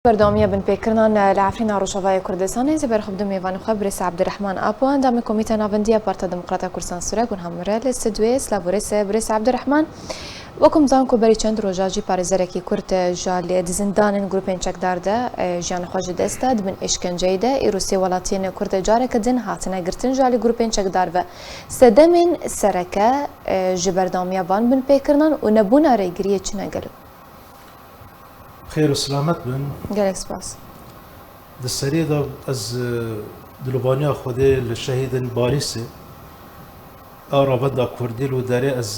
بردومية بن بيكرنان لعفرين روشافايا كردستان زبر خبدو ميوان خبرس عبد الرحمن أبوان دام كوميتا نافندية بارتا ديمقراطية كردستان سوريا كون همرال استدويس لابوريس بريس عبد الرحمن وكم زانكو بري چند روجاجي پارێزەرێکی کورد جال دزندانن گروپên çekdar de jiyan xwe ji dest da dibin îşkenceyê de Êrosî welatiyên Kurd careke din hatine girtin jalî grûpên çekdar ve sedemên sereke ji berdamiya van bin pêkirinan û nebûna rêgiriyê çi ne gelek. خير وسلامت بن Gelek spas. السرية ده از دلوبانيا خودي للشهيد باريسي أرى بدا كردي لو داري از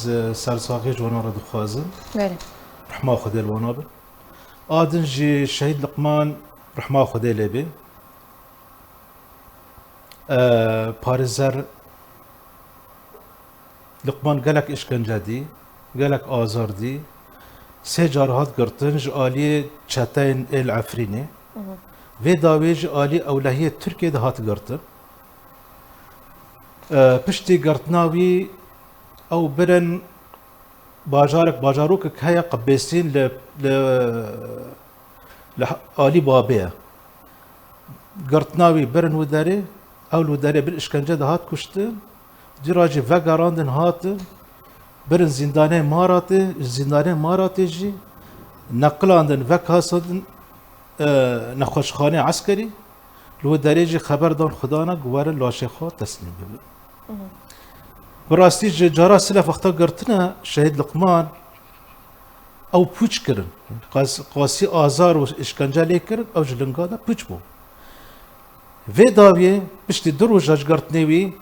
سرساقي جوانا رد خوازن Bəli. رحمة خودي الونابل آدن جي شهيد لقمان رحمة خودي لبي باريزر لقمان قالك إشكنجة دي قالك آزار دي سه جارهات گرتنج آلی چتاین العفرینی و داویج آلی اولهیه ترکیه ده هات گرتن پشتی گرتناوی او برن باجاروک که هیا قبیسین ل آلی بابیه گرتناوی برن وداره اول وداره بر اشکنجه ده هات کشتن دیراجی وگراندن هاتن برن زندانه ماراته جی نقلاندن وک هستن نخوشخانه عسکری لو درجه خبر دان خدانا گوار لاشخا تسلیم ببن براستی جارا سلف وقتا گرتنا شهید لقمان او پوچ کرن قاسی آزار و اشکنجه لی کرن او جلنگا دا پوچ بو و داویه بشتی درو جاج گرتنوی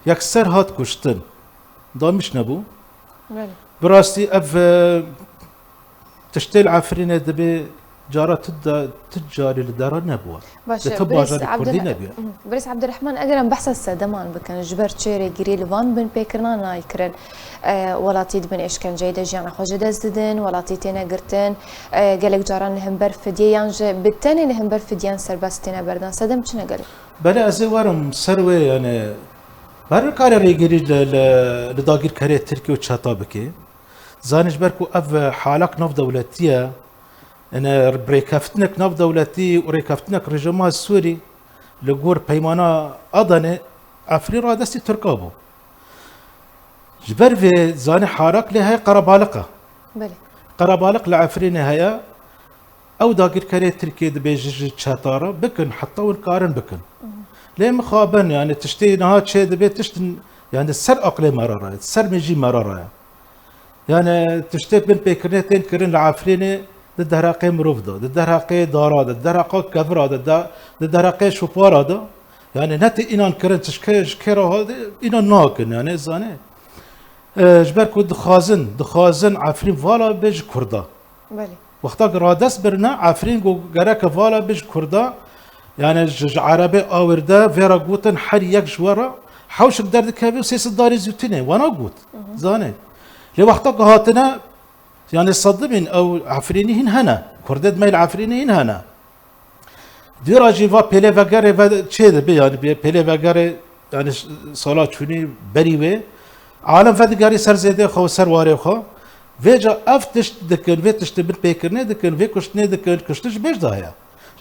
یک سر هات کشتن دامش نبو براستی اف تشتيل عفرينه دبي جارة تجاري لدارا نبوه باشه بريس عبد الرحمن اگرم بحث السدمان بكن جبر تشيري جريل وان بن بيكرنا نايكرن ولاتي بن اشكنجه ده جانا خوجه دزدن ولاتي تينا گرتن قالك جاران همبر فديان بالتاني همبر فديان سربستنا بردان سدم چنه قال بلا ازي ورم سروي يعني برای کار ریگیری لداگیر کاری ترکیه و چهتابکی زانش برکو اف حالک نف دولتیه ان ریکافتنک نف دولتی و ریکافتنک رژیم سوری لگور پیمانا آدانه عفرین را دستی ترکابو جبر في زاني حارك لها قربالقة بله قربالق لعفرين هيا او داقير كاري تركي دبيجي تشاتارا بكن حتى والكارن بكن ليه مخابن يعني تشتي نهات شيء دبي تشتن يعني السر اقلي مرارة السر ميجي مرارة يعني تشتي بين بيكرنتين كرن العفرين ضد هراقي مرفضة ضد هراقي دارا ضد هراقي كفرة ضد هراقي شوبارة يعني نتي إنان كرن تشكيش كيرا هذا إنان ناكن يعني زاني جبركو دخازن عفرين فالا بيج كردا بله وقتا رادس برنا عفرين جو جرك فالا بيج كردا يعني عربي آورده فيرا قوتن حر يك جوارا حوش الدرد كابي وسيس الداري زوتينه وانا قوت زاني لوقتا هاتنا يعني صدمين او عفريني هنا كردد ميل عفريني هنا دي راجي فا بيلي فاغاري فا تشيد بي يعني بيلي فاغاري يعني صلاة شوني بريوي عالم فدقاري سر زيده خو سر واري خو فيجا افتش دكن فيتش تبن بيكرني دكن في كشتني دكن كشتش بيش دايا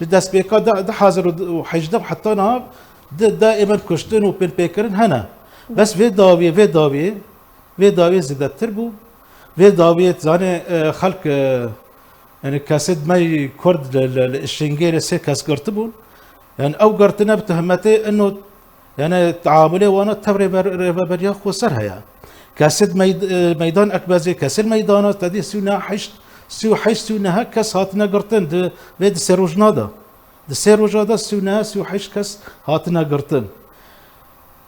جداس بيكا دا حاضر وحجده حتى نهار دائما كشتن وبن بيكرن هنا بس في داوي زيادة تربو في داوي زاني خلق يعني كاسد ماي كرد الشنجير سي كاس قرتبون يعني او قرتنا بتهمتي انه يعني تعاملي وانا تبري بريا خو سرها يعني كاسد ميدان اكبازي كاسر ميدانات تدي سونا حش سونا كاس هاتنا قرتن بيد سيروجنادا السيروجادا سونا سو حش كاس هاتنا قرتن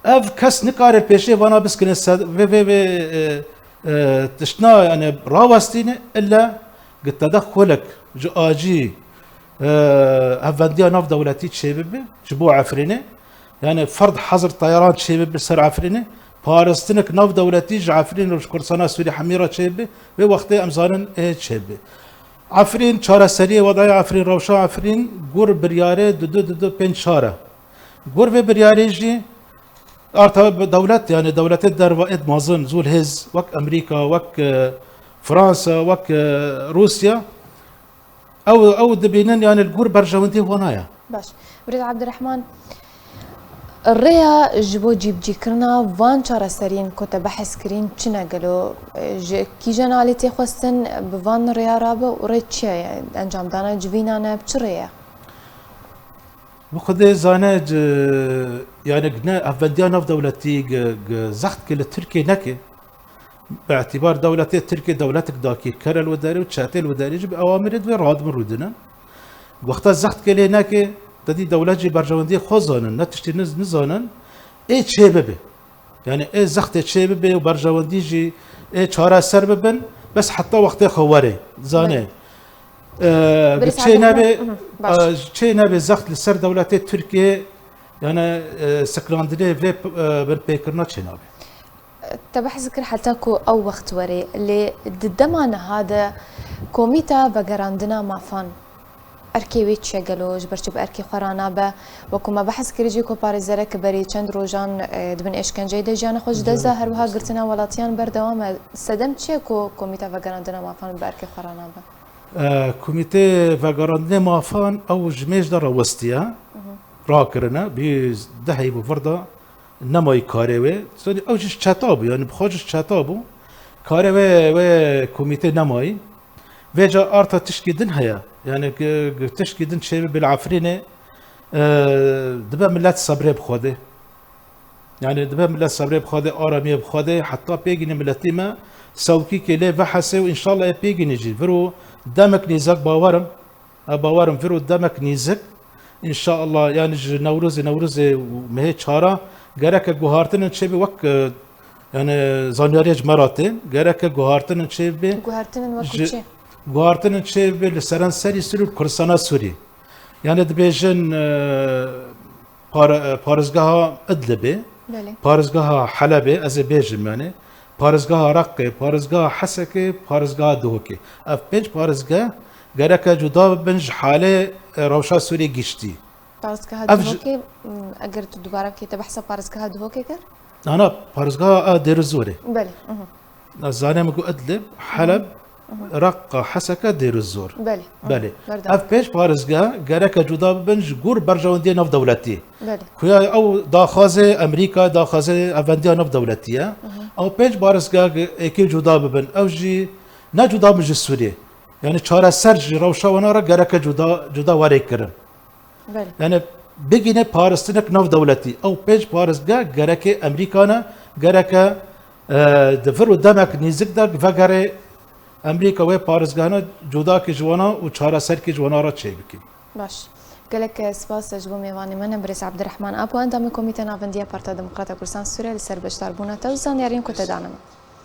اف كاس نقار البيشي وانا بس كن تشنا يعني راوستيني الا قد تدخلك اجي افنديا ناف دولتي تشيبي جبو عفريني يعني فرض حظر طيران تشيبي بسر عفريني بارستنك ناف دولتي عفرين كرسانا سوري حميرة تشيبي بوقت امزارن تشيبي عفرين شارع سريع وضعي عفرين روشا عفرين قور برياري دو بين شارع قور في برياري جي ارتا دولت يعني دولت الدر وقت مازن زول هز وك امريكا وك فرنسا وك روسيا او دبينن يعني الجور برجوندي هنايا باش بريد عبد الرحمن الريا جبو جيب جيكرنا وان شارع سرين كنت بحث كرين چنا قالوا كي جنالتي خواستن بوان ريا رابا وريد چيا يعني انجام دانا جوينانا بچريا بخد زانه يعني قنا افنديان في دولتي زخت كل تركي نكي باعتبار دولتي تركي دولتك داكي كرل وداري وتشاتي الوداري جب اوامر دوي راد من رودنا وقت زخت كل نكي تدي دولتي برجوندي خوزانن نتشتي نزانن اي شبابه يعني اي زخت شبابه وبرجوندي جي اي چارا سر ببن بس حتى وقت خواري زانه چه نبی زخت لسر دولت ترکیه یعنی سکراندنی و بالبيكرنا چه نبی تبحث ذكر حتى كو او وقت وري اللي ضدمان هذا كوميتا بقراندنا مافان اركي تشغلو جبرتي باركي خرانا با وكما بحث كريجي كو باريزرك بري چند روجان دبن اشكنجي دجان خوش دزا هر وها قرتنا ولاتيان بردوام صدمت چه كو كوميتا بقراندنا مافان باركي خرانا با کمیته وگراندن مافان او جمیج داره وستیا را کرنا بی دهی بو فردا نمای کاره و سونی او جش چتابو یعنی بخواجش چتابو کاره و کمیته نمای و جا آرتا تشکیدن هیا یعنی تشکیدن چه بالعفرینه دبا ملت صبره بخوده يعني دبا ملت صبره بخوده آرامی بخوده حتی پیگین ملتی ما سوكي كلي بحثه وان شاء الله بيجي نجي فرو دمك نيزك باورم فرو دمك نيزك ان شاء الله يعني نوروز مه چارا گرك گوهارتن چبي وك يعني زانياريج مراتين گرك گوهارتن چبي گوهارتن چبي لسران سري سرور كرسانا سوري يعني دبيجن پارزگاه ادلبه پارزگاه حلبه از بيجم يعني پارزگاه رقه، پارزگاه حسکه، پارزگاه دوکه. اف پنج پارزگاه گرک جدا بنج حاله روشا سوری گشتی. پارزگاه دوکه اگر تو دوباره کی تبحث پارزگاه دوکه کر؟ نه پارزگاه دیرزوره. بله. زانه مگو ادلب حلب رقه حسکه دیرزور. بله. اف پنج پارزگاه گرک جدا بنج گور برجواندی نف دولتی. بله. کویا او داخاز امریکا داخاز افندی نف دولتیه. او پنج بارزگاه اکی جدا ببن او جی نه جدا بجی سوریه یعنی چهار سر جی روشا و نارا گرک جدا واری کرن یعنی بگینه پارستنک نو دولتی او پنج بارزگاه گرک امریکانا گرک دفر و دمک نیزک در وگره امریکا و پارزگاهنا جدا کی جوانا و چهار سر کی جوانا را چه بکی باش قالك سباس جبو ميواني من بريس عبد الرحمن ابو انت من كوميتي نافنديا بارتا ديمقراطيا كردستان سوريا لسر بشتار بونا توزان يارين كنت دانما